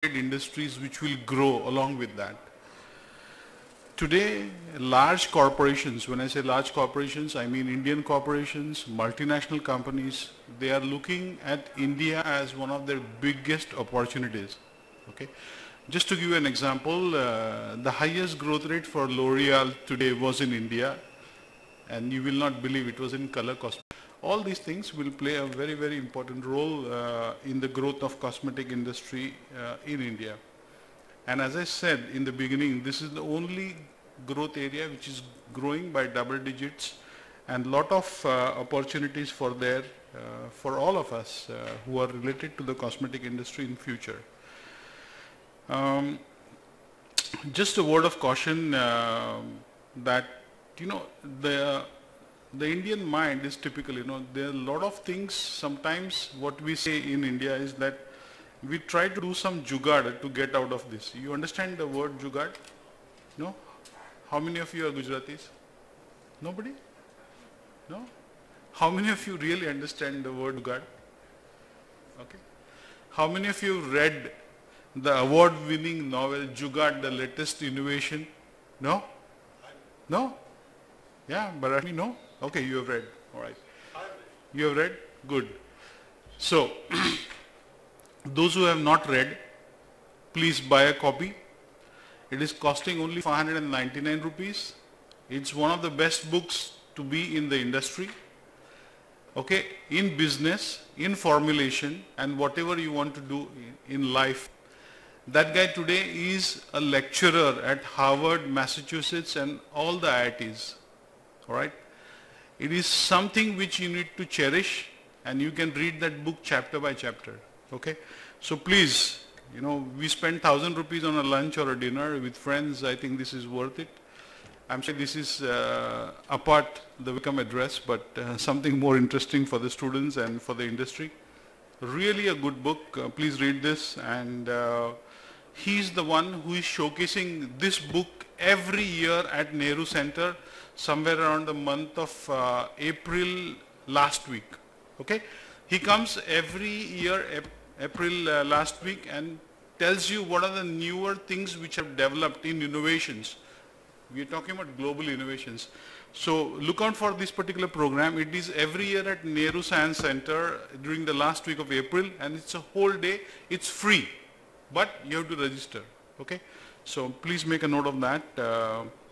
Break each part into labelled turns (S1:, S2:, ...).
S1: industries which will grow along with that. Today, large corporations, when I say large corporations, I mean Indian corporations, multinational companies, they are looking at India as one of their biggest opportunities. Okay. Just to give you an example, the highest growth rate for L'Oreal today was in India, and you will not believe it was in color cosmetics. All these things will play a very, very important role in the growth of cosmetic industry in India. And as I said in the beginning, this is the only growth area which is growing by double digits, and lot of opportunities for all of us who are related to the cosmetic industry in future. Just a word of caution that, you know, the Indian mind is typical, you know, there are a lot of things. Sometimes what we say in India is that we try to do some jugaad to get out of this. You understand the word jugaad? No? How many of you are Gujaratis? Nobody? No? How many of you really understand the word jugaad? Okay. How many of you read the award-winning novel Jugaad, the latest innovation? No? No? Yeah, but I mean, no? Okay, you have read. All right. You have read? Good. So, those who have not read, please buy a copy. It is costing only 599 rupees. It's one of the best books to be in the industry. Okay, in business, in formulation, and whatever you want to do in life. That guy today is a lecturer at Harvard, Massachusetts, and all the IITs. All right. It is something which you need to cherish, and you can read that book chapter by chapter. Okay. So please, you know, we spend 1,000 rupees on a lunch or a dinner with friends. I think this is worth it. I'm saying this is apart the welcome address, but something more interesting for the students and for the industry. Really a good book. Please read this. And he's the one who is showcasing this book every year at Nehru Center, somewhere around the month of April last week. Okay, he comes every year April last week and tells you what are the newer things which have developed in innovations. We are talking about global innovations. So look out for this particular program. It is every year at Nehru Science Center during the last week of April, and it's a whole day. It's free, but you have to register. Okay, so please make a note of that.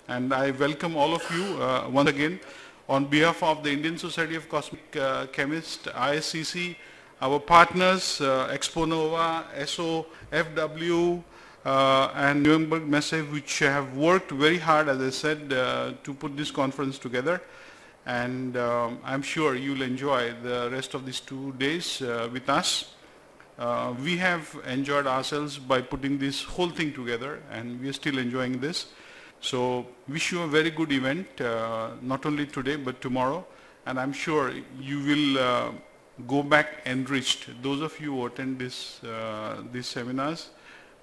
S1: And I welcome all of you once again on behalf of the Indian Society of Cosmetic Chemists, ISCC, our partners, Expo Nova, SO, FW, and Nuremberg Messe, which have worked very hard, as I said, to put this conference together. And I'm sure you'll enjoy the rest of these 2 days with us. We have enjoyed ourselves by putting this whole thing together, and we are still enjoying this. So wish you a very good event, not only today but tomorrow, and I'm sure you will go back enriched. Those of you who attend these seminars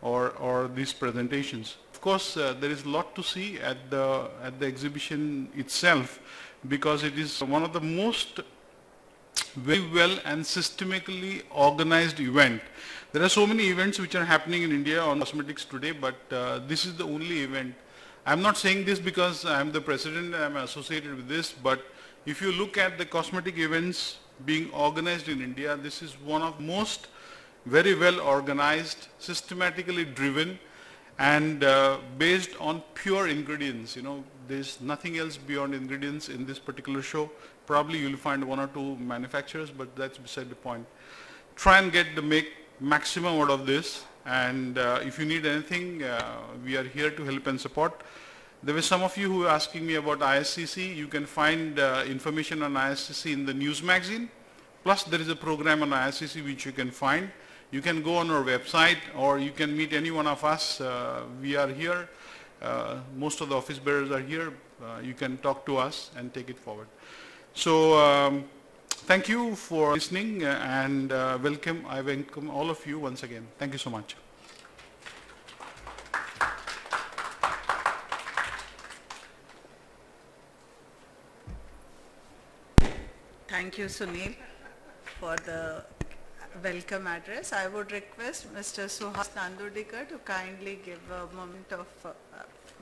S1: or these presentations. Of course, there is a lot to see at the exhibition itself, because it is one of the most very well and systematically organized event. There are so many events which are happening in India on cosmetics today, but this is the only event. I'm not saying this because I'm the president and I'm associated with this, but if you look at the cosmetic events being organized in India, this is one of most very well organized, systematically driven, and based on pure ingredients. You know, there's nothing else beyond ingredients in this particular show. Probably you'll find 1 or 2 manufacturers, but that's beside the point. Try and make maximum out of this, and if you need anything, we are here to help and support. There were some of you who were asking me about ISCC. You can find information on ISCC in the news magazine. Plus there is a program on ISCC which you can find. You can go on our website, or you can meet any one of us. We are here. Most of the office bearers are here. You can talk to us and take it forward. So thank you for listening, and welcome. I welcome all of you once again. Thank you so much.
S2: Thank you, Sunil, for the welcome address. I would request Mr. Suhas Nandudikar to kindly give a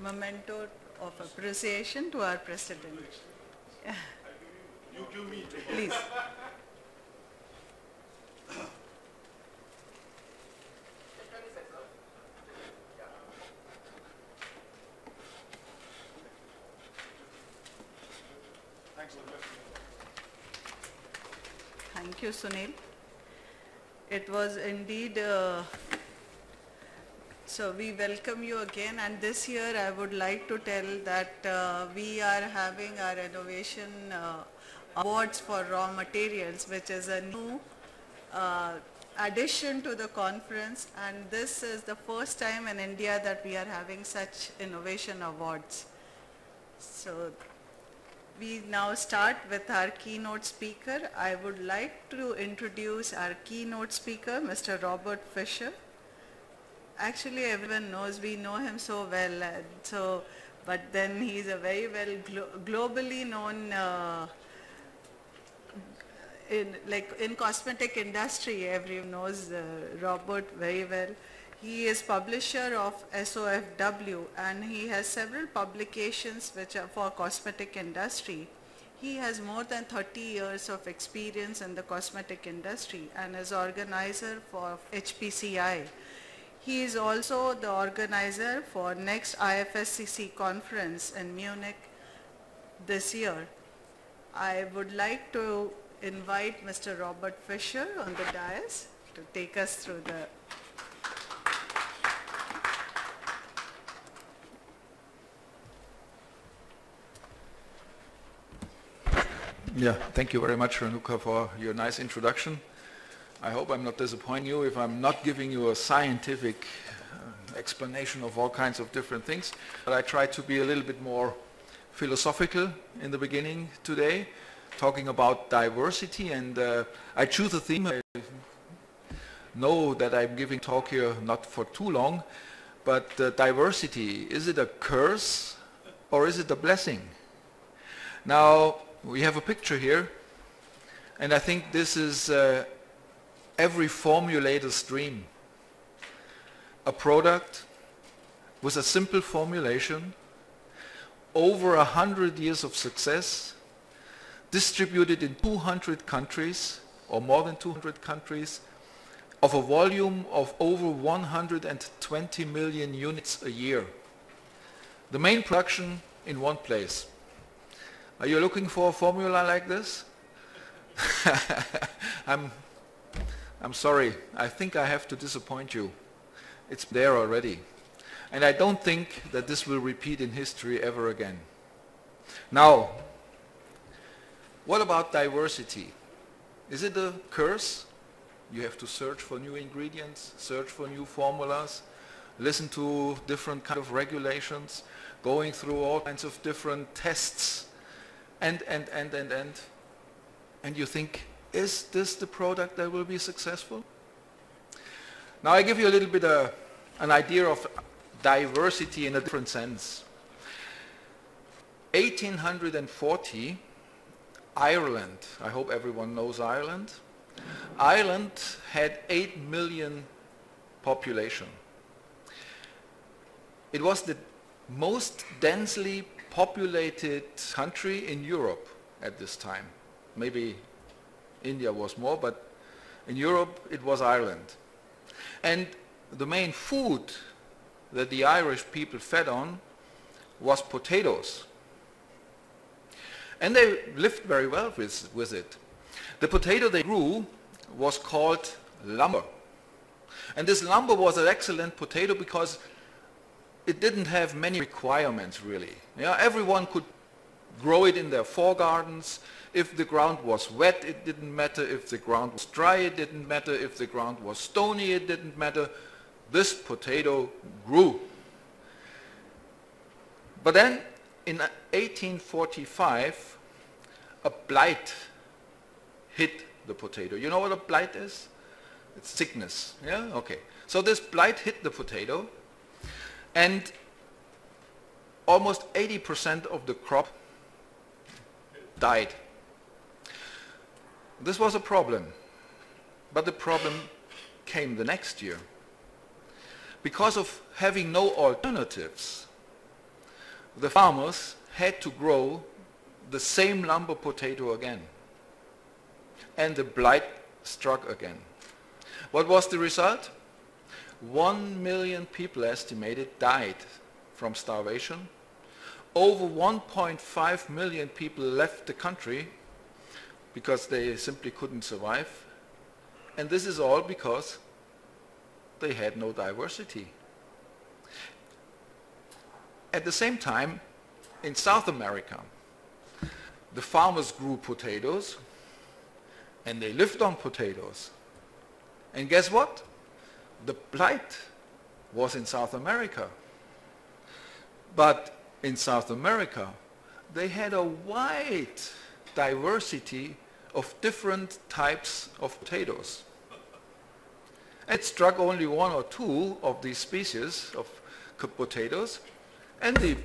S2: memento of appreciation to our President.
S1: You give me.
S2: Please. Thank you, Sunil. It was indeed, so we welcome you again, and this year I would like to tell that we are having our innovation awards for raw materials, which is a new addition to the conference, and this is the first time in India that we are having such innovation awards. So we now start with our keynote speaker. I would like to introduce our keynote speaker, Mr. Robert Fisher. Actually, everyone knows, we know him so well, but then he's a very well globally known in cosmetic industry. Everyone knows Robert very well. He is publisher of SOFW, and he has several publications which are for cosmetic industry. He has more than 30 years of experience in the cosmetic industry and is organizer for HPCI. He is also the organizer for next IFSCC conference in Munich this year. I would like to invite Mr. Robert Fisher on the dais to take us through the
S3: Yeah, thank you very much, Renuka, for your nice introduction. I hope I'm not disappointing you if I'm not giving you a scientific explanation of all kinds of different things, but I try to be a little bit more philosophical in the beginning today, talking about diversity, and I choose a theme. I know that I'm giving talk here not for too long, but diversity, is it a curse or is it a blessing? Now, we have a picture here, and I think this is every formulator's dream. A product with a simple formulation, over 100 years of success, distributed in 200 countries, or more than 200 countries, of a volume of over 120 million units a year. The main production in one place. Are you looking for a formula like this? I'm sorry, I think I have to disappoint you. It's there already. And I don't think that this will repeat in history ever again. Now, what about diversity? Is it a curse? You have to search for new ingredients, search for new formulas, listen to different kind of regulations, going through all kinds of different tests, and you think, is this the product that will be successful? Now I give you a little bit an idea of diversity in a different sense. 1840, Ireland, I hope everyone knows Ireland. Ireland had 8 million population. It was the most densely populated country in Europe at this time. Maybe India was more, but in Europe it was Ireland. And the main food that the Irish people fed on was potatoes. And they lived very well with it. The potato they grew was called lumber. And this lumber was an excellent potato because it didn't have many requirements really. Yeah, everyone could grow it in their foregardens. If the ground was wet, it didn't matter. If the ground was dry, it didn't matter. If the ground was stony, it didn't matter. This potato grew. But then in 1845, a blight hit the potato. You know what a blight is? It's sickness. Yeah? Okay. So this blight hit the potato, and almost 80% of the crop died. This was a problem. But the problem came the next year. Because of having no alternatives, the farmers had to grow the same lumber potato again. And the blight struck again. What was the result? 1 million people estimated died from starvation. Over 1.5 million people left the country because they simply couldn't survive. And this is all because they had no diversity. At the same time, in South America, the farmers grew potatoes and they lived on potatoes. And guess what? The blight was in South America. But in South America, they had a wide diversity of different types of potatoes. It struck only 1 or 2 of these species of potatoes, and the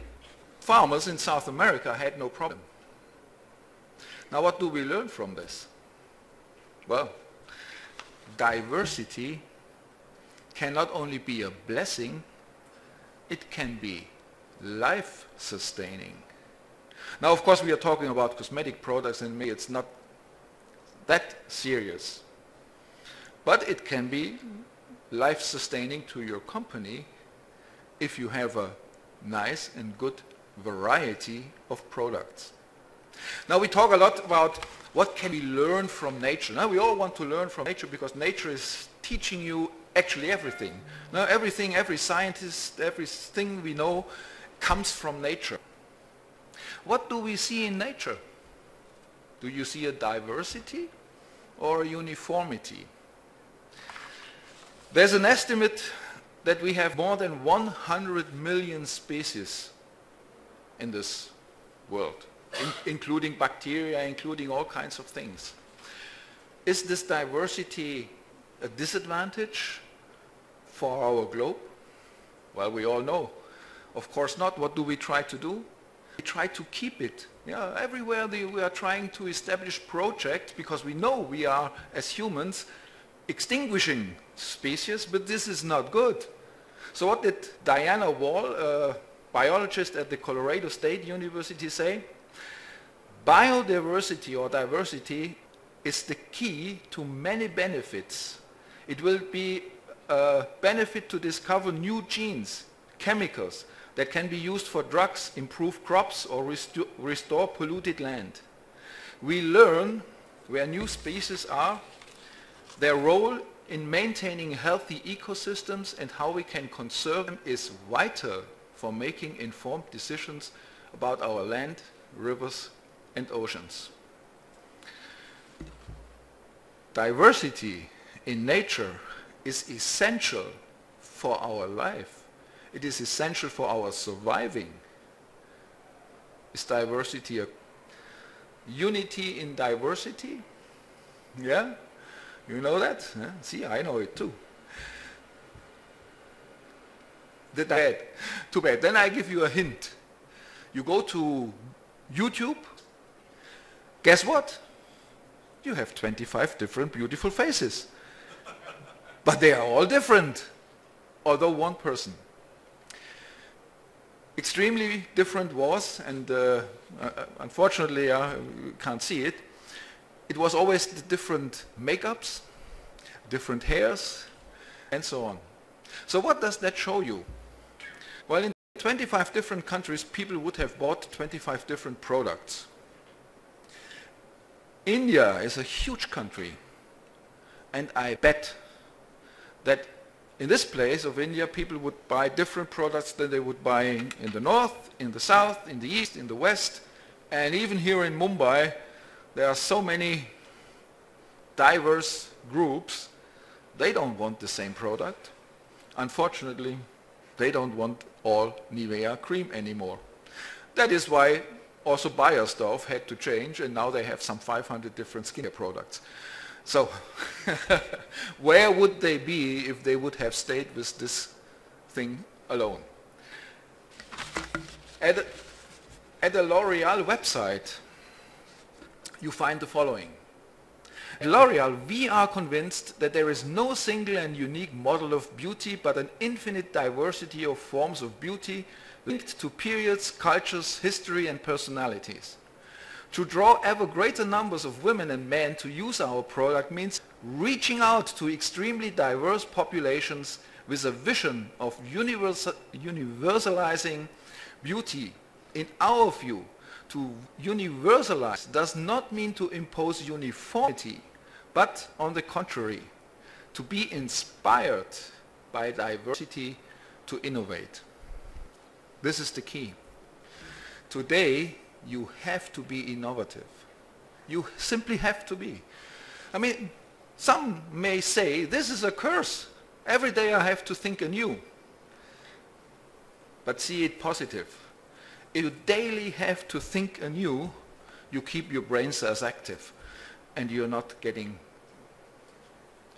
S3: farmers in South America had no problem. Now what do we learn from this? Well, diversity can not only be a blessing, it can be life-sustaining. Now, of course, we are talking about cosmetic products, and maybe it's not that serious. But it can be life-sustaining to your company if you have a nice and good variety of products. Now, we talk a lot about what can we learn from nature. Now, we all want to learn from nature because nature is teaching you actually everything. Now, everything, every scientist, everything we know comes from nature. What do we see in nature? Do you see a diversity or a uniformity? There's an estimate that we have more than 100 million species in this world, including bacteria, including all kinds of things. Is this diversity a disadvantage for our globe? Well, we all know. Of course not. What do we try to do? We try to keep it. Yeah, everywhere we are trying to establish projects because we know we are, as humans, extinguishing species, but this is not good. So what did Diana Wall, a biologist at the Colorado State University, say? Biodiversity or diversity is the key to many benefits. It will be a benefit to discover new genes, chemicals that can be used for drugs, improve crops, or restore polluted land. We learn where new species are, their role in maintaining healthy ecosystems, and how we can conserve them is vital for making informed decisions about our land, rivers, and oceans. Diversity in nature is essential for our life. It is essential for our surviving. Is diversity a unity in diversity? Yeah? You know that? Yeah? See, I know it too. Too bad. Then I give you a hint. You go to YouTube. Guess what? You have 25 different beautiful faces. But they are all different, although one person. Extremely different was, and unfortunately you can't see it, it was always the different makeups, different hairs, and so on. So what does that show you? Well, in 25 different countries, people would have bought 25 different products. India is a huge country, and I bet that in this place of India, people would buy different products than they would buy in the north, in the south, in the east, in the west, and even here in Mumbai, there are so many diverse groups. They don't want the same product. Unfortunately, they don't want all Nivea cream anymore. That is why also Bayersdorf had to change, and now they have some 500 different skincare products. So, where would they be if they would have stayed with this thing alone? At the L'Oreal website, you find the following. At L'Oreal, we are convinced that there is no single and unique model of beauty, but an infinite diversity of forms of beauty linked to periods, cultures, history, and personalities. To draw ever greater numbers of women and men to use our product means reaching out to extremely diverse populations with a vision of universalizing beauty. In our view, to universalize does not mean to impose uniformity, but on the contrary, to be inspired by diversity to innovate. This is the key. Today, you have to be innovative. You simply have to be. I mean, some may say, this is a curse. Every day I have to think anew. But see it positive. If you daily have to think anew, you keep your brain cells active and you're not getting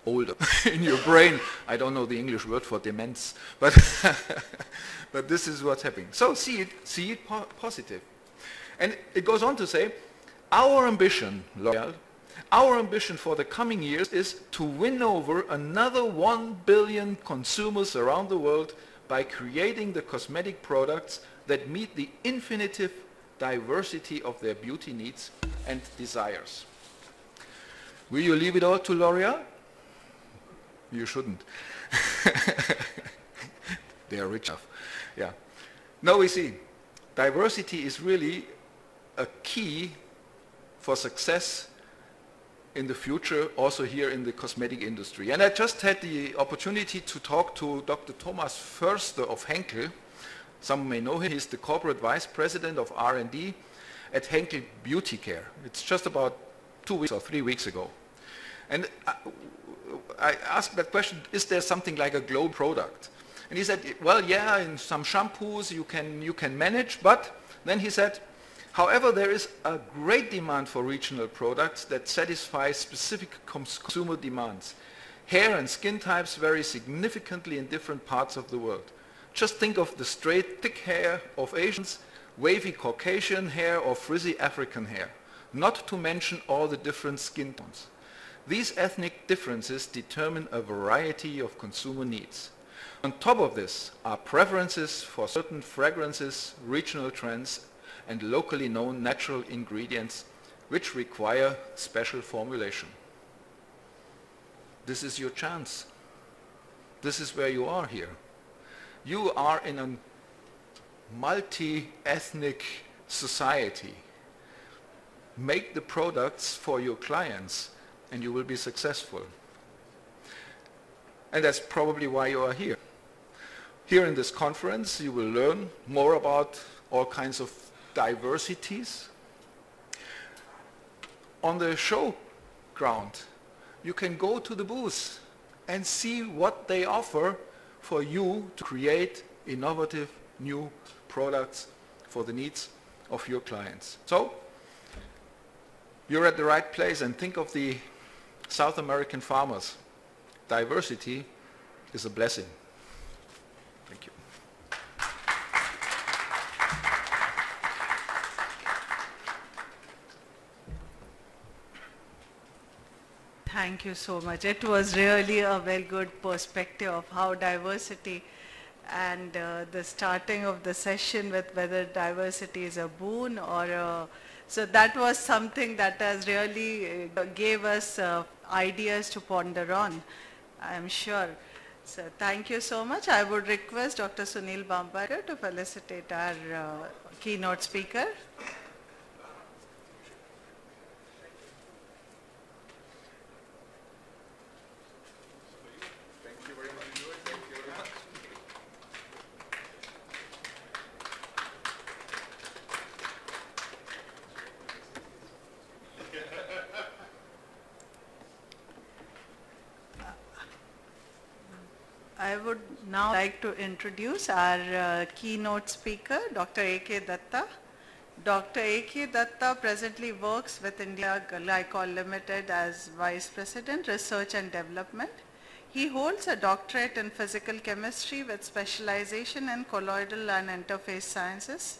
S3: older in your brain. I don't know the English word for demence, but, but this is what's happening. So see it positive. And it goes on to say, our ambition, L'Oreal, our ambition for the coming years is to win over another 1 billion consumers around the world by creating the cosmetic products that meet the infinitive diversity of their beauty needs and desires. Will you leave it all to L'Oreal? You shouldn't. They are rich enough. Yeah. Now we see, diversity is really a key for success in the future, also here in the cosmetic industry. And I just had the opportunity to talk to Dr. Thomas Förster of Henkel. Some may know him. He's the corporate vice president of R&D at Henkel Beauty Care. It's just about 2 weeks or 3 weeks ago. And I asked that question, is there something like a global product? And he said, well, yeah, in some shampoos you can manage, but then he said, however, there is a great demand for regional products that satisfy specific consumer demands. Hair and skin types vary significantly in different parts of the world. Just think of the straight, thick hair of Asians, wavy Caucasian hair, or frizzy African hair, not to mention all the different skin tones. These ethnic differences determine a variety of consumer needs. On top of this are preferences for certain fragrances, regional trends, and locally known natural ingredients which require special formulation. This is your chance. This is where you are here. You are in a multi-ethnic society. Make the products for your clients and you will be successful. And that's probably why you are here. Here in this conference you will learn more about all kinds of diversities. On the show ground, you can go to the booth and see what they offer for you to create innovative new products for the needs of your clients. So, you're at the right place, and think of the South American farmers. Diversity is a blessing. Thank you.
S2: Thank you so much. It was really a very good perspective of how diversity, and the starting of the session with whether diversity is a boon or a, so that was something that has really gave us ideas to ponder on, I'm sure. So thank you so much. I would request Dr. Sunil Bambarkar to felicitate our keynote speaker. I would now like to introduce our keynote speaker, Dr. A.K. Datta. Dr. A.K. Datta presently works with India Glycol Limited as Vice President, Research and Development. He holds a doctorate in physical chemistry with specialization in colloidal and interface sciences.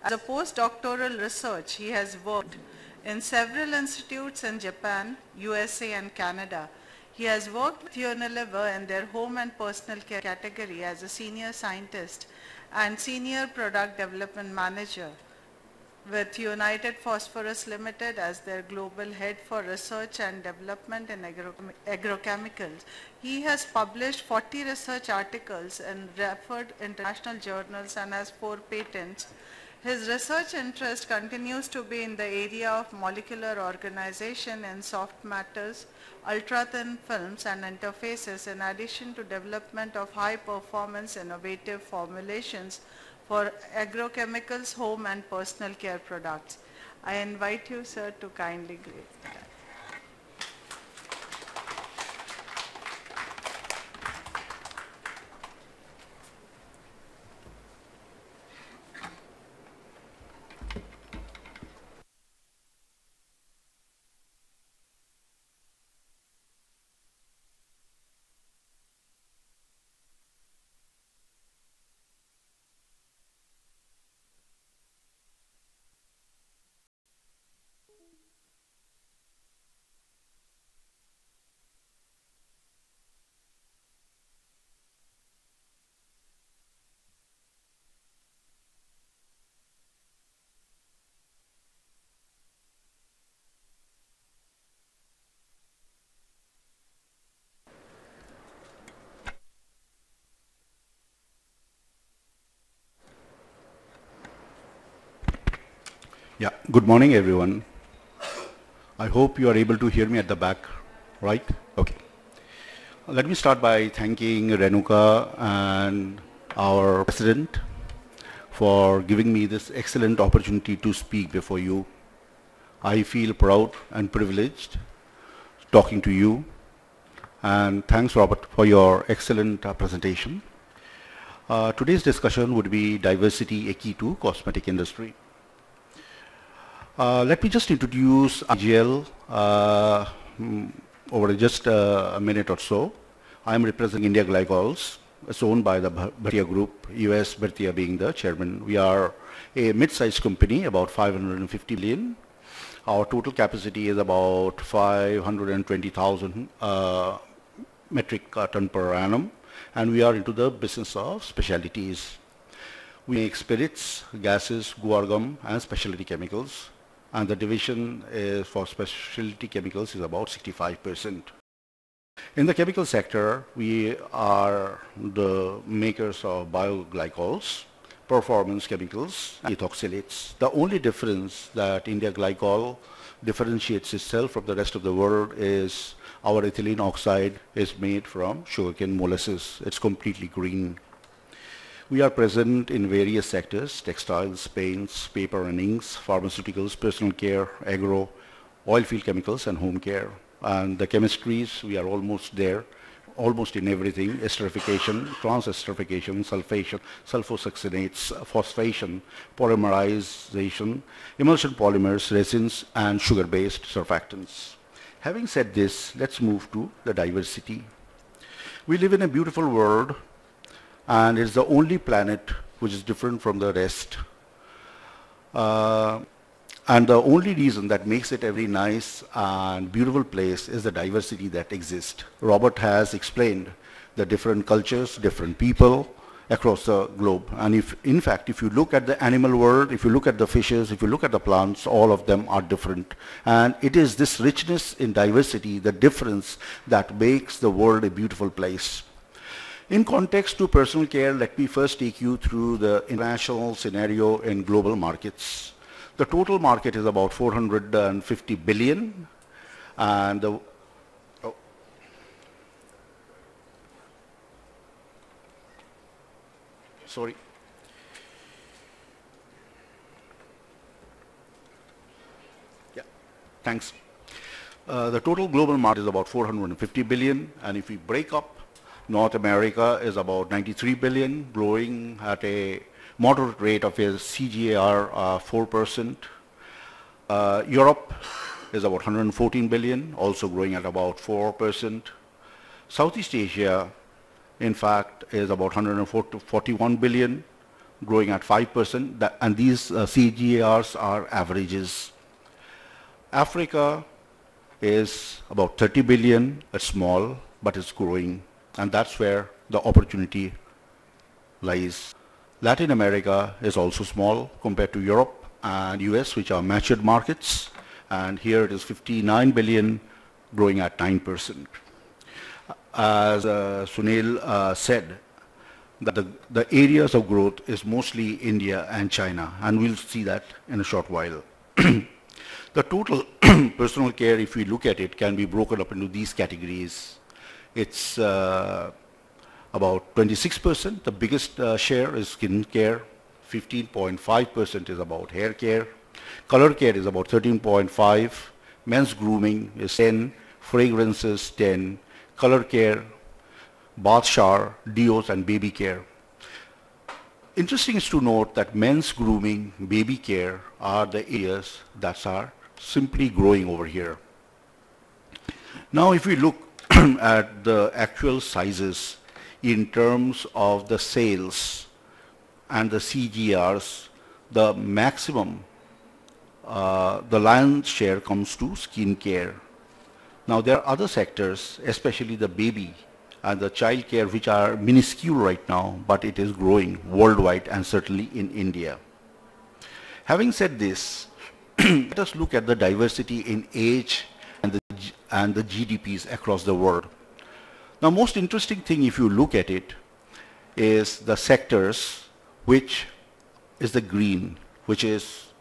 S2: As a postdoctoral research, he has worked in several institutes in Japan, USA, and Canada. He has worked with Unilever in their home and personal care category as a senior scientist and senior product development manager, with United Phosphorus Limited as their global head for research and development in agrochemicals. He has published 40 research articles in referred international journals and has 4 patents. His research interest continues to be in the area of molecular organization in soft matters, ultra-thin films and interfaces, in addition to development of high-performance innovative formulations for agrochemicals, home and personal care products. I invite you, sir, to kindly greet.
S4: Yeah, good morning everyone. I hope you are able to hear me at the back, right? Okay. Let me start by thanking Renuka and our president for giving me this excellent opportunity to speak before you. I feel proud and privileged talking to you, and thanks Robert for your excellent presentation. Today's discussion would be diversity a key to cosmetic industry. Let me just introduce IGL over just a minute or so. I am representing India Glycols. It's owned by the Bhartiya Group, US Bhartiya being the chairman. We are a mid-sized company, about 550 billion. Our total capacity is about 520,000 metric ton per annum, and we are into the business of specialties. We make spirits, gases, guar gum, and specialty chemicals. And the division is for specialty chemicals is about 65%. In the chemical sector, we are the makers of bioglycols, performance chemicals, and ethoxylates. The only difference that India Glycol differentiates itself from the rest of the world is our ethylene oxide is made from sugarcane molasses. It's completely green. We are present in various sectors: textiles, paints, paper and inks, pharmaceuticals, personal care, agro, oil field chemicals, and home care. And the chemistries, we are almost there, almost in everything: esterification, trans-esterification, sulfation, sulfosuccinates, phosphation, polymerization, emulsion polymers, resins, and sugar-based surfactants. Having said this, let's move to the diversity. We live in a beautiful world, and it's the only planet which is different from the rest. And the only reason that makes it a very nice and beautiful place is the diversity that exists. Robert has explained the different cultures, different people across the globe. And in fact, if you look at the animal world, if you look at the fishes, if you look at the plants, all of them are different. And it is this richness in diversity, the difference, that makes the world a beautiful place. In context to personal care, let me first take you through the international scenario in global markets. The total market is about 450 billion, and the sorry. Yeah, thanks. The total global market is about 450 billion, and if we break up, North America is about 93 billion, growing at a moderate rate of a CAGR 4%. Europe is about 114 billion, also growing at about 4%. Southeast Asia, in fact, is about 141 billion, growing at 5%, and these CAGRs are averages. Africa is about 30 billion. It's small, but it's growing. And that's where the opportunity lies. Latin America is also small compared to Europe and US, which are matured markets. And here it is 59 billion, growing at 9%. As Sunil said, that the areas of growth is mostly India and China, and we'll see that in a short while. The total personal care, if we look at it, can be broken up into these categories. It's about 26%. The biggest share is skin care. 15.5% is about hair care. Color care is about 13.5. Men's grooming is 10. Fragrances 10. Color care, bath shower, deos, and baby care. Interesting is to note that men's grooming, baby care are the areas that are simply growing over here. Now if we look at the actual sizes in terms of the sales and the CGRs, the maximum, the lion's share comes to skin care. Now there are other sectors, especially the baby and the child care, which are minuscule right now, but it is growing worldwide and certainly in India. Having said this, let us look at the diversity in age and the GDPs across the world. Now most interesting thing, if you look at it, is the sectors, which is the green, which is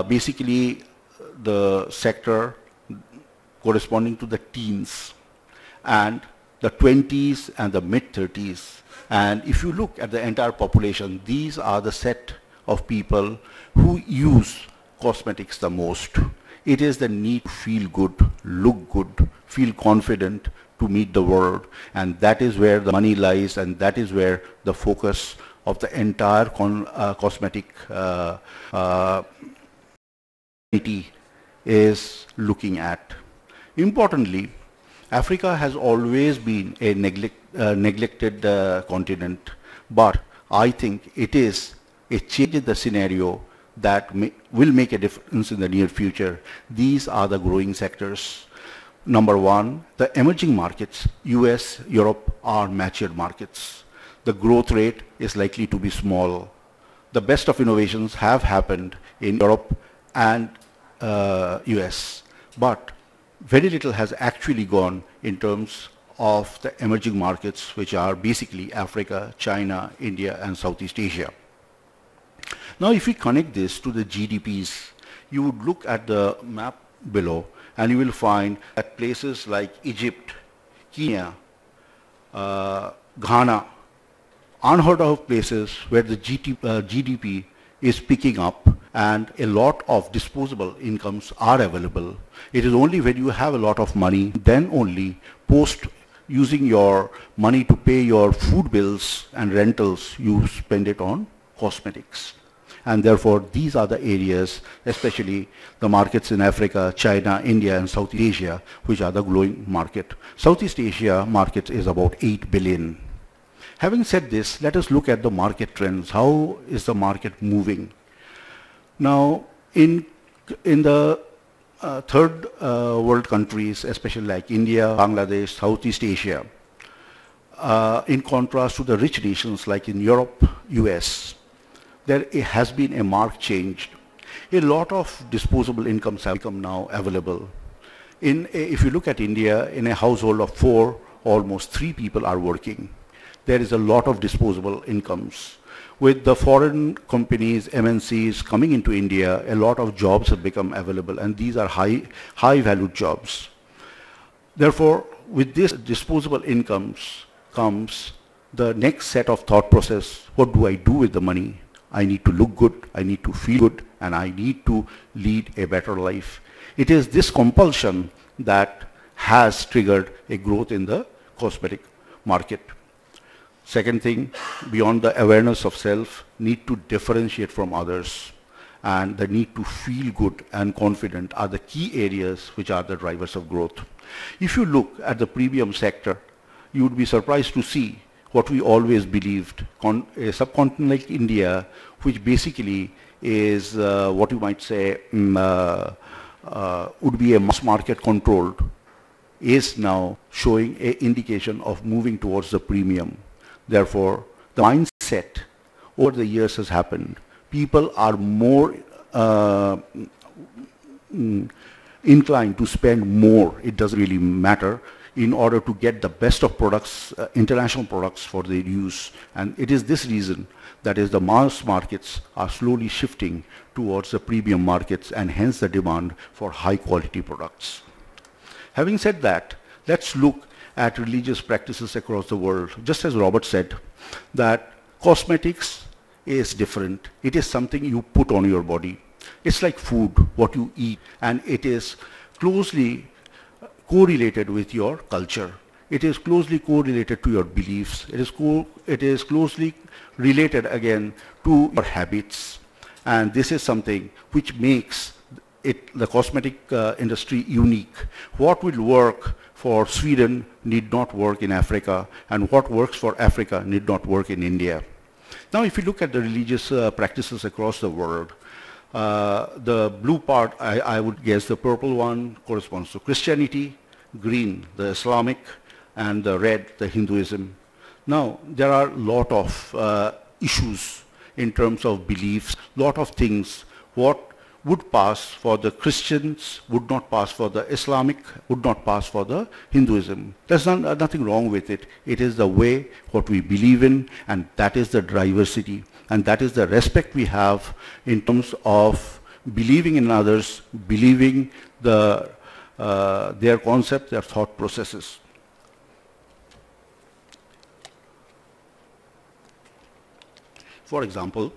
S4: basically the sector corresponding to the teens and the 20s and the mid-30s. And if you look at the entire population, these are the set of people who use cosmetics the most. It is the need to feel good, look good, feel confident to meet the world, and that is where the money lies, and that is where the focus of the entire cosmetic community is looking at. Importantly, Africa has always been a neglected continent, but I think it is a change in the scenario that will make a difference in the near future. These are the growing sectors. Number one, the emerging markets, US, Europe, are matured markets. The growth rate is likely to be small. The best of innovations have happened in Europe and US, but very little has actually gone in terms of the emerging markets, which are basically Africa, China, India, and Southeast Asia. Now if we connect this to the GDPs, you would look at the map below and you will find that places like Egypt, Kenya, Ghana, unheard of places where the GDP is picking up and a lot of disposable incomes are available. It is only when you have a lot of money, then only post using your money to pay your food bills and rentals, you spend it on cosmetics. And therefore, these are the areas, especially the markets in Africa, China, India, and Southeast Asia, which are the growing market. Southeast Asia market is about 8 billion. Having said this, let us look at the market trends. How is the market moving? Now, in the third world countries, especially like India, Bangladesh, Southeast Asia, in contrast to the rich nations like in Europe, US, there has been a marked change. A lot of disposable incomes have become now available. If you look at India, in a household of 4, almost 3 people are working. There is a lot of disposable incomes. With the foreign companies, MNCs coming into India, a lot of jobs have become available, and these are high valued jobs. Therefore, with this disposable incomes comes the next set of thought process. What do I do with the money? I need to look good, I need to feel good, and I need to lead a better life. It is this compulsion that has triggered a growth in the cosmetic market. Second thing, beyond the awareness of self, need to differentiate from others, and the need to feel good and confident are the key areas which are the drivers of growth. If you look at the premium sector, you would be surprised to see what we always believed, a subcontinent like India, which basically is what you might say would be a mass market controlled is now showing an indication of moving towards the premium. Therefore, the mindset over the years has happened. People are more inclined to spend more, it doesn't really matter, in order to get the best of products, international products for their use. And it is this reason that is the mass markets are slowly shifting towards the premium markets, and hence the demand for high quality products. Having said that, let's look at religious practices across the world. Just as Robert said, that cosmetics is different. It is something you put on your body. It's like food, what you eat, and it is closely correlated with your culture. It is closely correlated to your beliefs. It is closely related again to your habits. And this is something which makes the cosmetic industry unique. What will work for Sweden need not work in Africa, and what works for Africa need not work in India. Now, if you look at the religious practices across the world, the blue part, I would guess the purple one corresponds to Christianity, green, the Islamic, and the red, the Hinduism. Now, there are a lot of issues in terms of beliefs, lot of things. What would pass for the Christians would not pass for the Islamic, would not pass for the Hinduism. There's nothing wrong with it. It is the way what we believe in, and that is the diversity, and that is the respect we have in terms of believing in others, believing their concept, their thought processes. For example,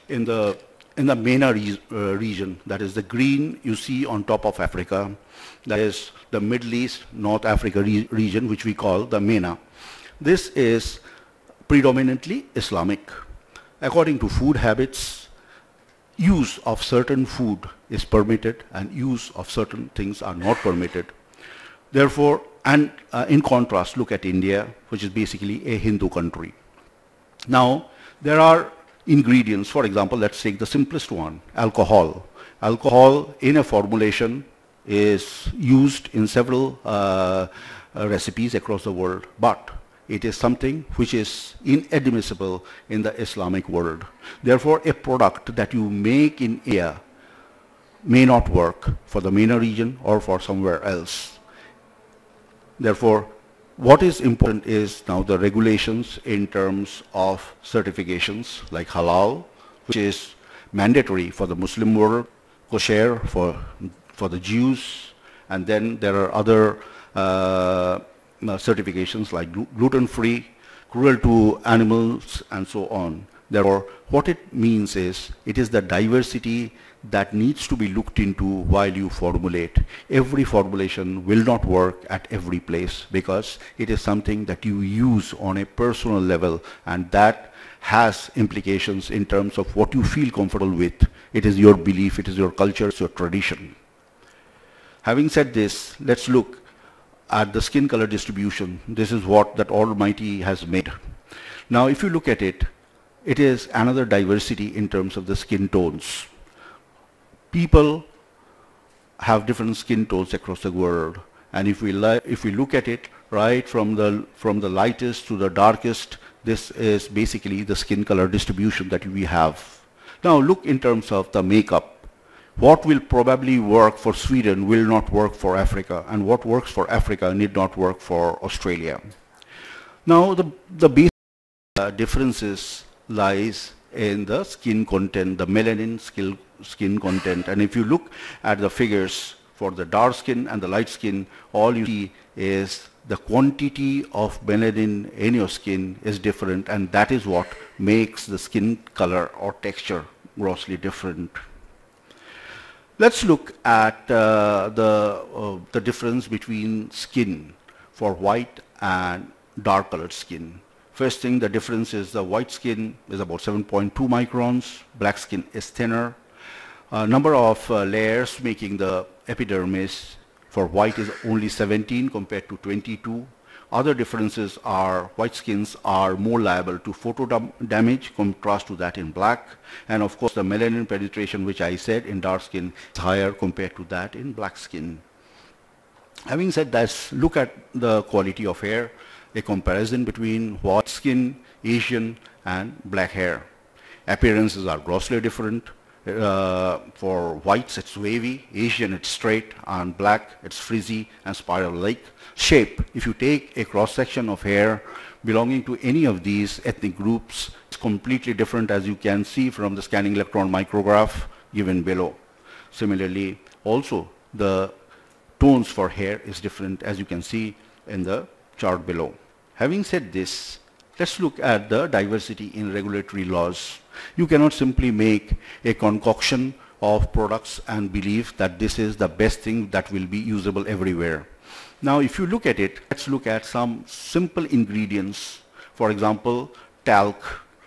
S4: in the MENA region, that is the green you see on top of Africa, that is the Middle East, North Africa region, which we call the MENA. This is predominantly Islamic. According to food habits, use of certain food is permitted and use of certain things are not permitted. Therefore, and in contrast, look at India, which is basically a Hindu country. Now, there are ingredients. For example, let's take the simplest one, alcohol. Alcohol in a formulation is used in several recipes across the world, but it is something which is inadmissible in the Islamic world. Therefore, a product that you make in India may not work for the MENA region or for somewhere else. Therefore, what is important is now the regulations in terms of certifications like halal, which is mandatory for the Muslim world, kosher for the Jews, and then there are other certifications like gluten-free, cruel to animals, and so on. Therefore, what it means is, it is the diversity that needs to be looked into while you formulate. Every formulation will not work at every place because it is something that you use on a personal level, and that has implications in terms of what you feel comfortable with. It is your belief, it is your culture, it's your tradition. Having said this, let's look at the skin color distribution. This is what that Almighty has made. Now, if you look at it, it is another diversity in terms of the skin tones. People have different skin tones across the world, and if we look at it right from the lightest to the darkest, this is basically the skin color distribution that we have. Now look in terms of the makeup. What will probably work for Sweden will not work for Africa, and what works for Africa need not work for Australia. Now the basic differences lies in the skin content, the melanin skin content. And if you look at the figures for the dark skin and the light skin, all you see is the quantity of melanin in your skin is different, and that is what makes the skin color or texture grossly different. Let's look at the difference between skin for white and dark colored skin. First thing, the difference is the white skin is about 7.2 microns, black skin is thinner. Number of layers making the epidermis for white is only 17 compared to 22. Other differences are white skins are more liable to photo damage, contrast to that in black. And of course the melanin penetration, which I said in dark skin, is higher compared to that in black skin. Having said that, look at the quality of hair, a comparison between white skin, Asian and black hair. Appearances are grossly different. For whites it's wavy, Asian it's straight, and black it's frizzy and spiral-like. Shape, if you take a cross-section of hair belonging to any of these ethnic groups, it's completely different, as you can see from the scanning electron micrograph given below. Similarly, also the tones for hair is different, as you can see in the chart below. Having said this, let's look at the diversity in regulatory laws. You cannot simply make a concoction of products and believe that this is the best thing that will be usable everywhere. Now, if you look at it, let's look at some simple ingredients. For example, talc.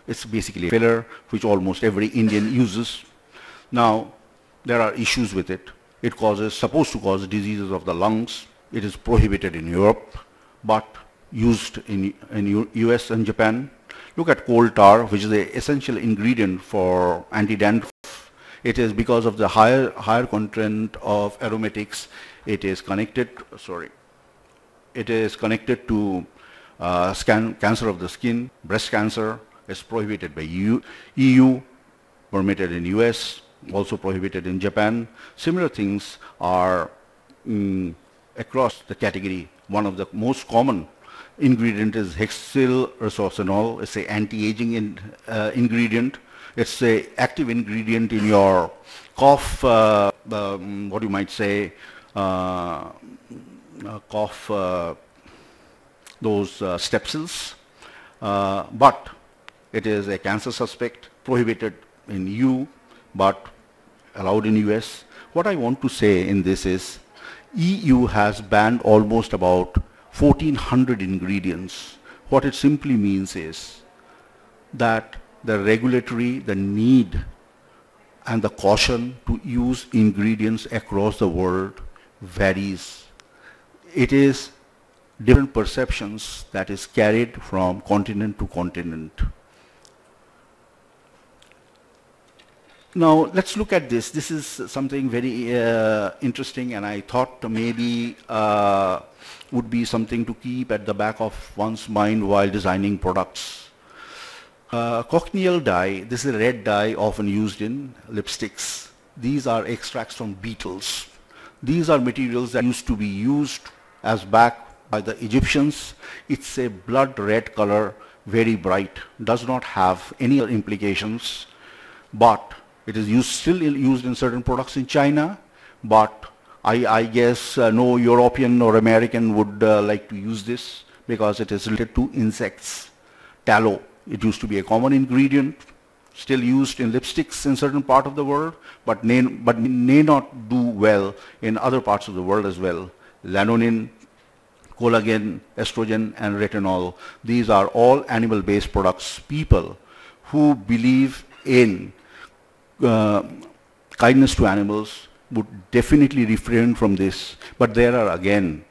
S4: It's basically a filler which almost every Indian uses. Now, there are issues with it. It supposed to cause diseases of the lungs. It is prohibited in Europe, but used in US and Japan. Look at coal tar, which is the essential ingredient for anti-dandruff. It is because of the higher content of aromatics. It is connected to cancer of the skin, breast cancer. Is prohibited by EU, permitted in US, also prohibited in Japan. Similar things are across the category. One of the most common ingredient is hexylresorcinol. It's an anti-aging ingredient. It's an active ingredient in your cough, what you might say, those strepsils. But it is a cancer suspect, prohibited in EU, but allowed in US. What I want to say in this is, EU has banned almost about 1,400 ingredients. What it simply means is that the need and the caution to use ingredients across the world varies. It is different perceptions that is carried from continent to continent. Now, let's look at this. This is something very interesting, and I thought maybe would be something to keep at the back of one's mind while designing products. Cochineal dye, this is a red dye often used in lipsticks. These are extracts from beetles. These are materials that used to be used as back by the Egyptians. It's a blood red color, very bright, does not have any other implications, but it is still used in certain products in China, but I guess no European or American would like to use this because it is related to insects. Tallow, it used to be a common ingredient, still used in lipsticks in certain part of the world, but may not do well in other parts of the world as well. Lanolin, collagen, estrogen, and retinol, these are all animal-based products. People who believe in kindness to animals would definitely refrain from this, but there are again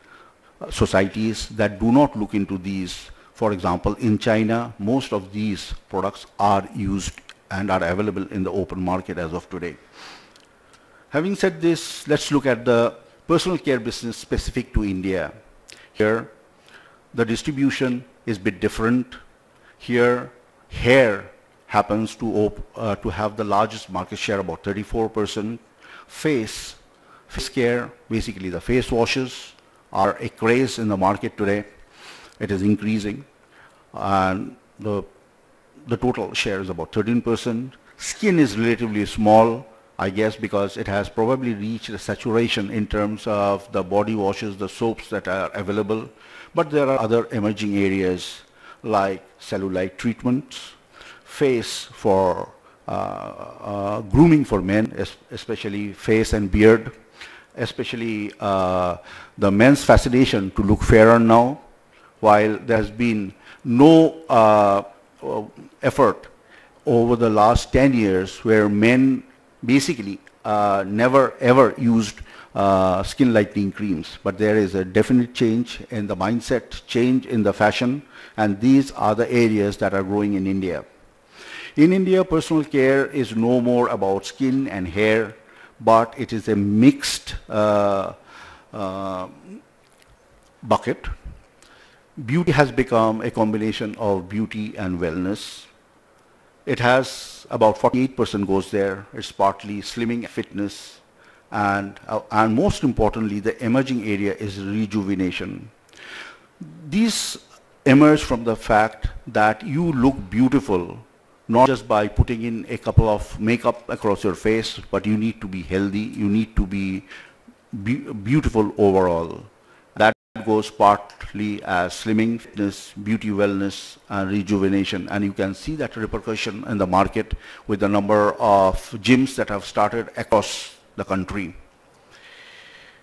S4: societies that do not look into these. For example, in China, most of these products are used and are available in the open market as of today. Having said this, let's look at the personal care business specific to India. Here, the distribution is a bit different. Here, hair happens to have the largest market share, about 34%. Face care, basically the face washes, are a craze in the market today. It is increasing, and the total share is about 13%. Skin is relatively small, I guess, because it has probably reached a saturation in terms of the body washes, the soaps that are available. But there are other emerging areas like cellulite treatments, face for grooming for men, especially face and beard, especially the men's fascination to look fairer now, while there has been no effort over the last 10 years where men basically never ever used skin lightening creams, but there is a definite change in the mindset, change in the fashion, and these are the areas that are growing in India. In India, personal care is no more about skin and hair, but it is a mixed bucket. Beauty has become a combination of beauty and wellness. It has about 48% goes there. It's partly slimming, fitness, and most importantly, the emerging area is rejuvenation. These emerge from the fact that you look beautiful not just by putting in a couple of makeup across your face, but you need to be healthy, you need to be beautiful overall. That goes partly as slimming, fitness, beauty, wellness, and rejuvenation. And you can see that repercussion in the market with the number of gyms that have started across the country.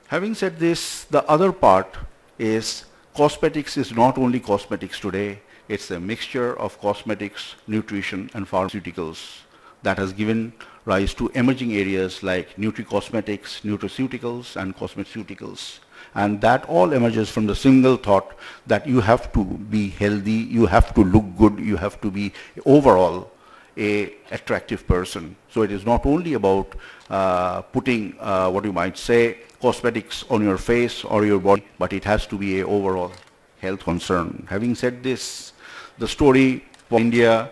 S4: Having said this, the other part is cosmetics is not only cosmetics today, it's a mixture of cosmetics, nutrition, and pharmaceuticals that has given rise to emerging areas like nutri-cosmetics, nutraceuticals, and cosmeceuticals. And that all emerges from the single thought that you have to be healthy, you have to look good, you have to be overall a attractive person. So it is not only about putting what you might say cosmetics on your face or your body, but it has to be a overall health concern. Having said this, the story for India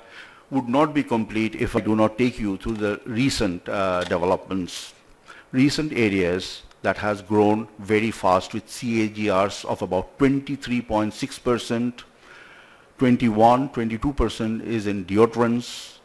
S4: would not be complete if I do not take you through the recent developments. Recent areas that has grown very fast with CAGRs of about 23.6%, 22% is in deodorants,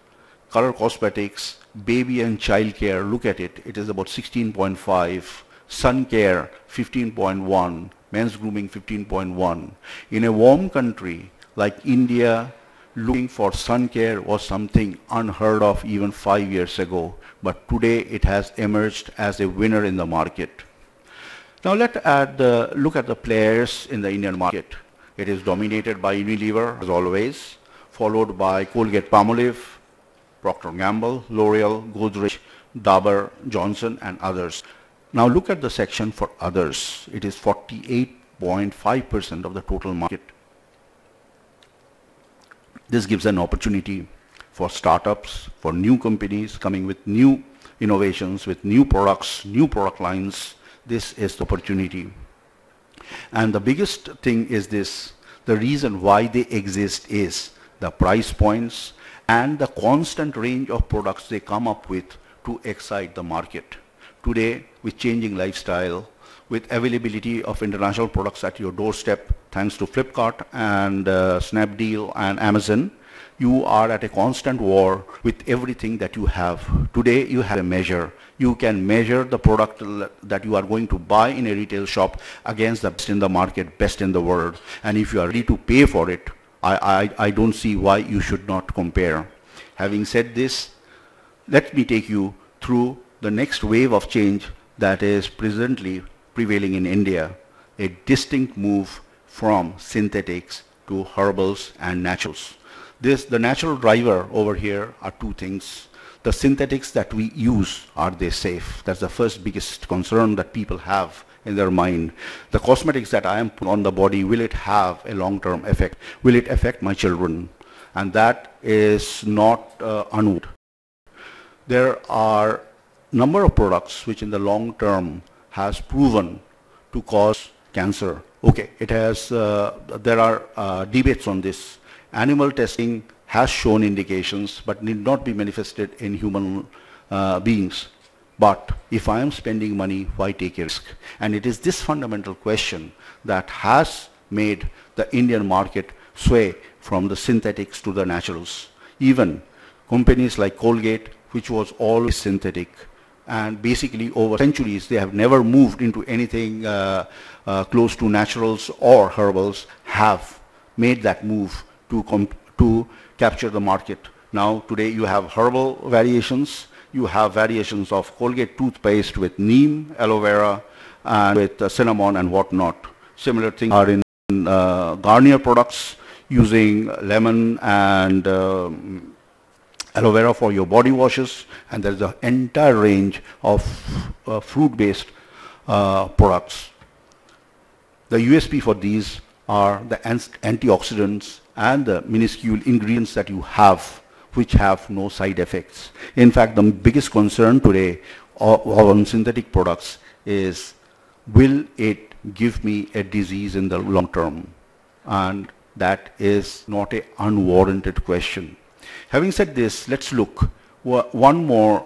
S4: color cosmetics, baby and child care, look at it, it is about 16.5, sun care 15.1, men's grooming 15.1. In a warm country like India, looking for sun care was something unheard of even 5 years ago, but today it has emerged as a winner in the market. Now let's look at the players in the Indian market. It is dominated by Unilever as always, followed by Colgate-Palmolive, Procter & Gamble, L'Oreal, Godrej, Dabur, Johnson, and others. Now look at the section for others. It is 48.5% of the total market. This gives an opportunity for startups, for new companies coming with new innovations, with new products, new product lines. This is the opportunity. And the biggest thing is this, the reason why they exist is the price points and the constant range of products they come up with to excite the market. Today, with changing lifestyle, with availability of international products at your doorstep, thanks to Flipkart and Snapdeal and Amazon, you are at a constant war with everything that you have. Today, you have a measure. You can measure the product that you are going to buy in a retail shop against the best in the market, best in the world. And if you are ready to pay for it, I don't see why you should not compare. Having said this, let me take you through the next wave of change that is presently prevailing in India, a distinct move from synthetics to herbals and naturals. The natural driver over here are two things. The synthetics that we use, are they safe? That's the first biggest concern that people have in their mind. The cosmetics that I am putting on the body, will it have a long-term effect? Will it affect my children? And that is not unwood. There are number of products which in the long term has proven to cause cancer. Okay, it has, there are debates on this. Animal testing has shown indications but need not be manifested in human beings. But if I am spending money, why take a risk? And it is this fundamental question that has made the Indian market sway from the synthetics to the naturals. Even companies like Colgate, which was always synthetic, and basically over centuries they have never moved into anything close to naturals or herbals, have made that move to capture the market. Now today you have herbal variations, you have variations of Colgate toothpaste with neem, aloe vera, and with cinnamon and whatnot. Similar things are in Garnier products using lemon and aloe vera for your body washes, and there is an entire range of fruit-based products. The USP for these are the antioxidants and the minuscule ingredients that you have, which have no side effects. In fact, the biggest concern today on synthetic products is, will it give me a disease in the long term? And that is not an unwarranted question. Having said this, let's look one more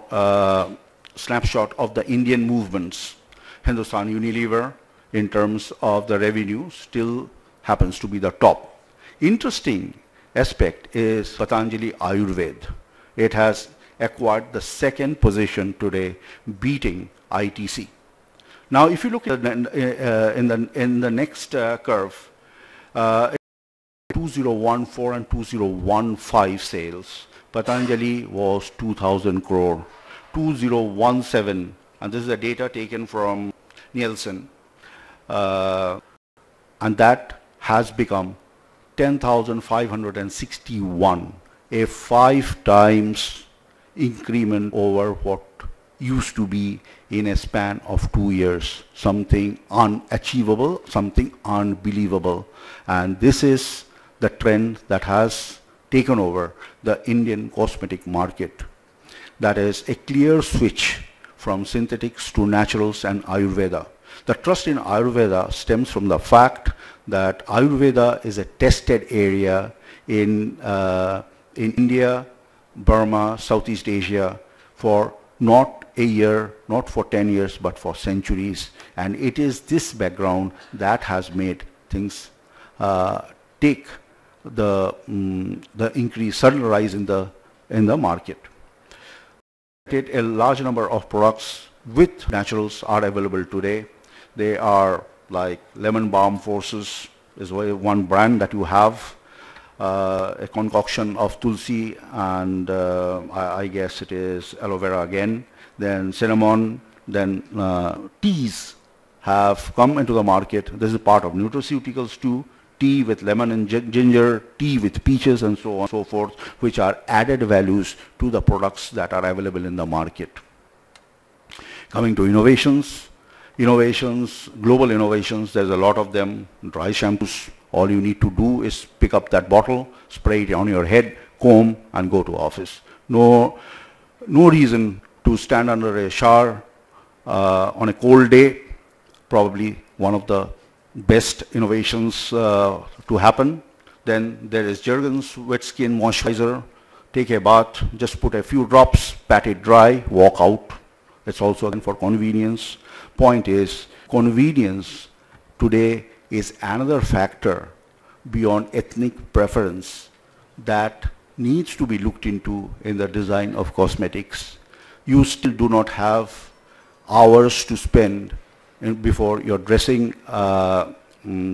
S4: snapshot of the Indian movements. Hindustan Unilever, in terms of the revenue, still happens to be the top. Interesting aspect is Patanjali Ayurved. It has acquired the second position today, beating ITC. Now, if you look at in the next curve, 2014 and 2015 sales, Patanjali was 2,000 crore. 2017, and this is the data taken from Nielsen, and that has become 10,561, a 5 times increment over what used to be in a span of 2 years. Something unachievable, something unbelievable. And this is the trend that has taken over the Indian cosmetic market. That is a clear switch from synthetics to naturals and Ayurveda. The trust in Ayurveda stems from the fact that Ayurveda is a tested area in India, Burma, Southeast Asia for not a year, not for 10 years, but for centuries. And it is this background that has made things take the increase, sudden rise in the market. A large number of products with naturals are available today. They are like Lemon Balm Forces is one brand that you have, a concoction of tulsi and I guess it is aloe vera again, then cinnamon, then teas have come into the market. This is part of nutraceuticals too. Tea with lemon and ginger, tea with peaches and so on and so forth, which are added values to the products that are available in the market. Coming to innovations, global innovations, there's a lot of them. Dry shampoos, all you need to do is pick up that bottle, spray it on your head, comb and go to office. No reason to stand under a shower on a cold day. Probably one of the best innovations to happen. Then there is Jergens Wet Skin Moisturizer. Take a bath, just put a few drops, pat it dry, walk out. It's also again for convenience. Point is, convenience today is another factor beyond ethnic preference that needs to be looked into in the design of cosmetics. You still do not have hours to spend before your dressing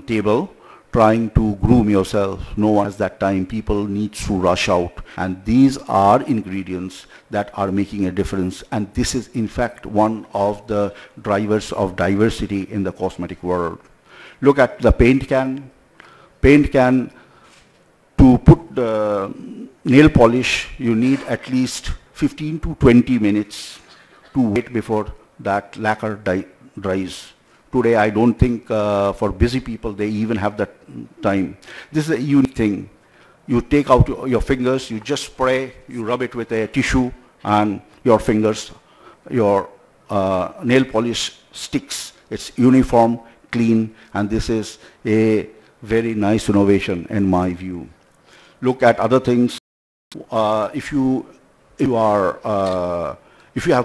S4: table trying to groom yourself. No one has that time. People need to rush out, and these are ingredients that are making a difference, and this is in fact one of the drivers of diversity in the cosmetic world. Look at the paint can. Paint can, to put the nail polish, you need at least 15 to 20 minutes to wait before that lacquer dries. Today, I don't think for busy people they even have that time. This is a unique thing. You take out your fingers, you just spray, you rub it with a tissue, and your fingers, your nail polish sticks. It's uniform, clean, and this is a very nice innovation in my view. Look at other things. If you have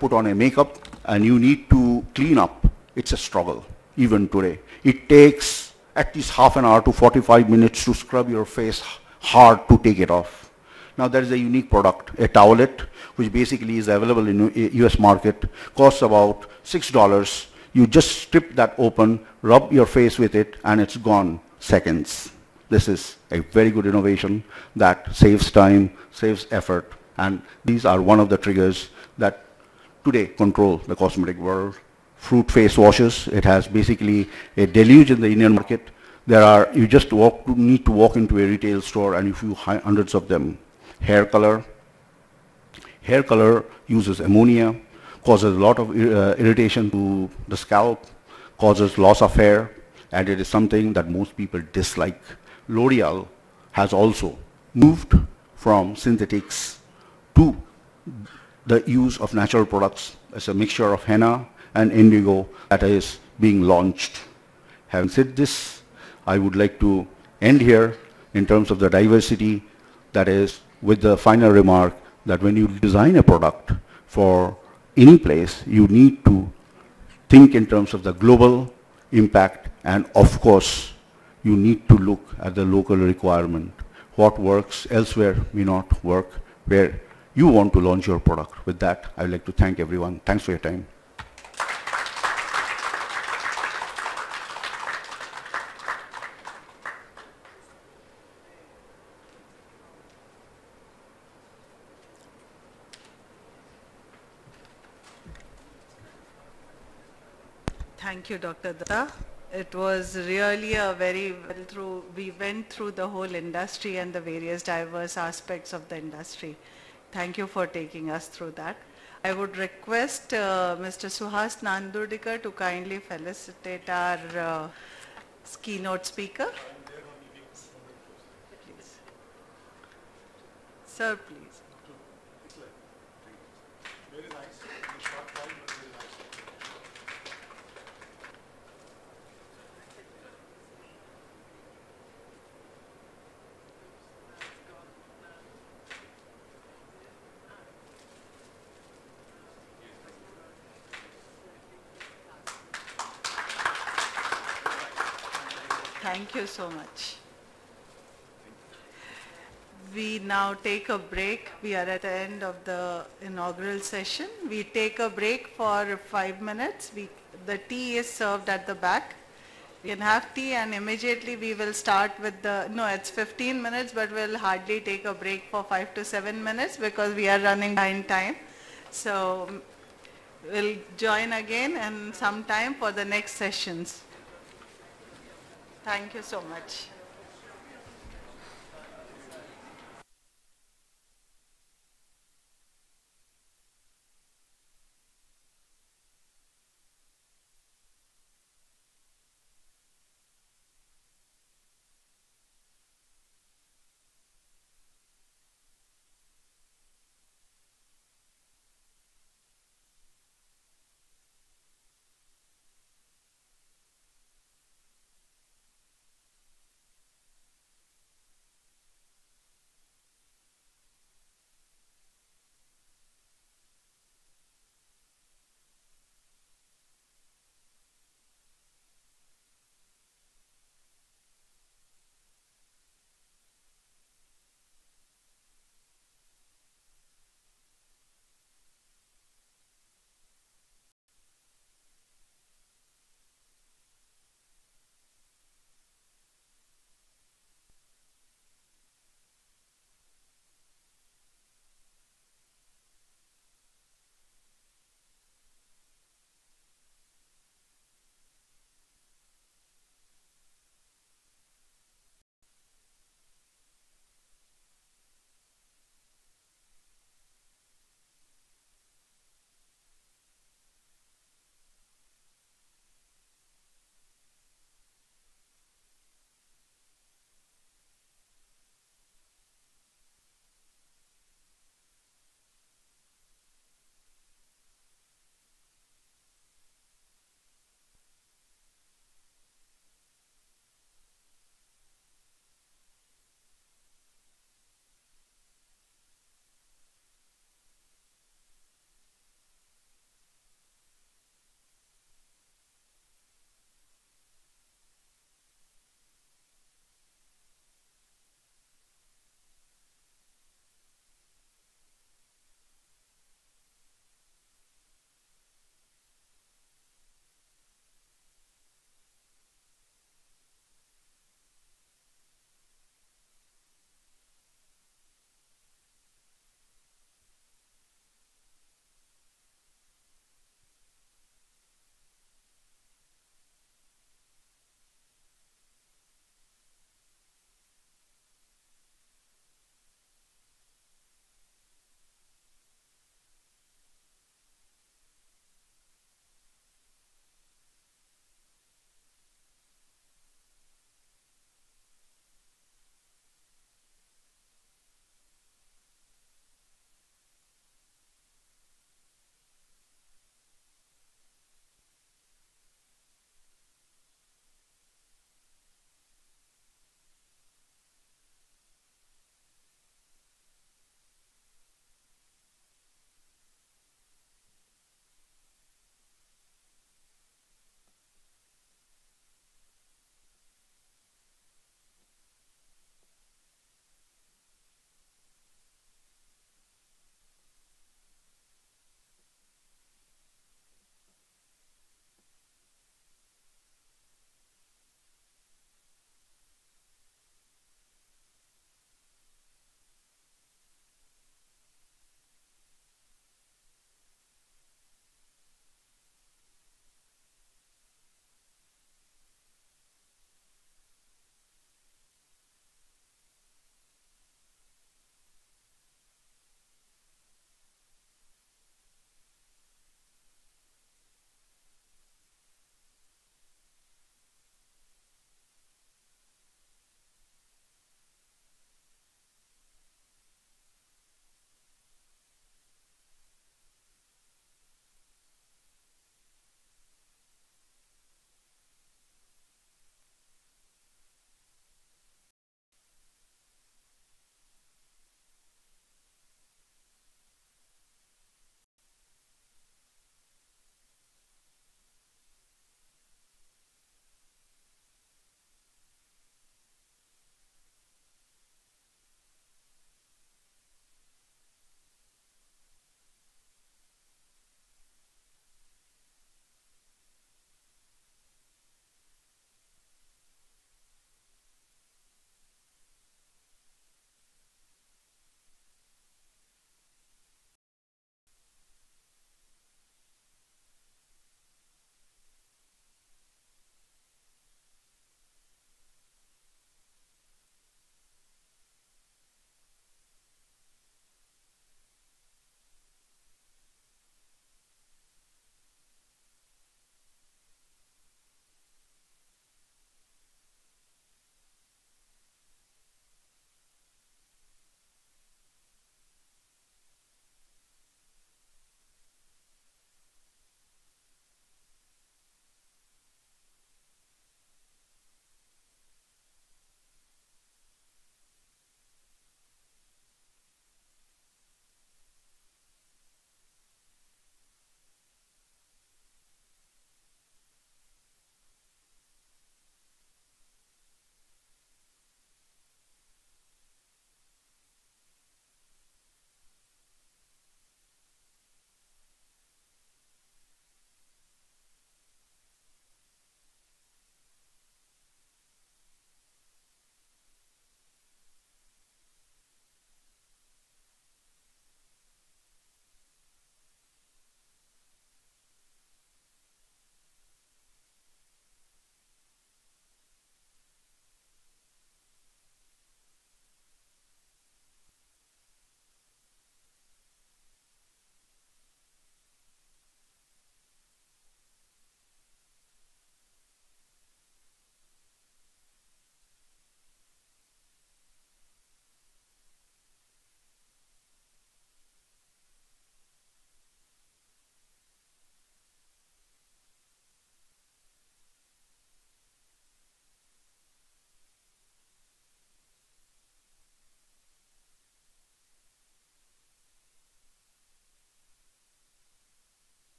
S4: put on a makeup and you need to clean up, it's a struggle, even today. It takes at least half an hour to 45 minutes to scrub your face hard to take it off. Now there is a unique product, a towelette, which basically is available in US market, costs about $6. You just strip that open, rub your face with it, and it's gone seconds. This is a very good innovation that saves time, saves effort, and these are one of the triggers that today control the cosmetic world. Fruit face washes, it has basically a deluge in the Indian market. You just need to walk into a retail store and you see hundreds of them. Hair color uses ammonia, causes a lot of irritation to the scalp. causes loss of hair, and it is something that most people dislike. L'Oreal has also moved from synthetics to the use of natural products as a mixture of henna and indigo that is being launched. Having said this, I would like to end here in terms of the diversity, that is with the final remark that when you design a product for any place, you need to think in terms of the global impact, and of course you need to look at the local requirement. What works elsewhere may not work where you want to launch your product. With that, I would like to thank everyone. Thanks for your time.
S2: Thank you, Dr. Datta. It was really a we went through the whole industry and the various diverse aspects of the industry. Thank you for taking us through that. I would request Mr. Suhas Nandurdikar to kindly felicitate our keynote speaker. Please. Sir, please.
S1: Very nice. In a short time, but very nice.
S2: Thank you so much. We now take a break. We are at the end of the inaugural session. We take a break for 5 minutes. The tea is served at the back. You can have tea and immediately we will start with it's 15 minutes, but we'll hardly take a break for 5 to 7 minutes because we are running behind time. So we'll join again in some time for the next sessions. Thank you so much.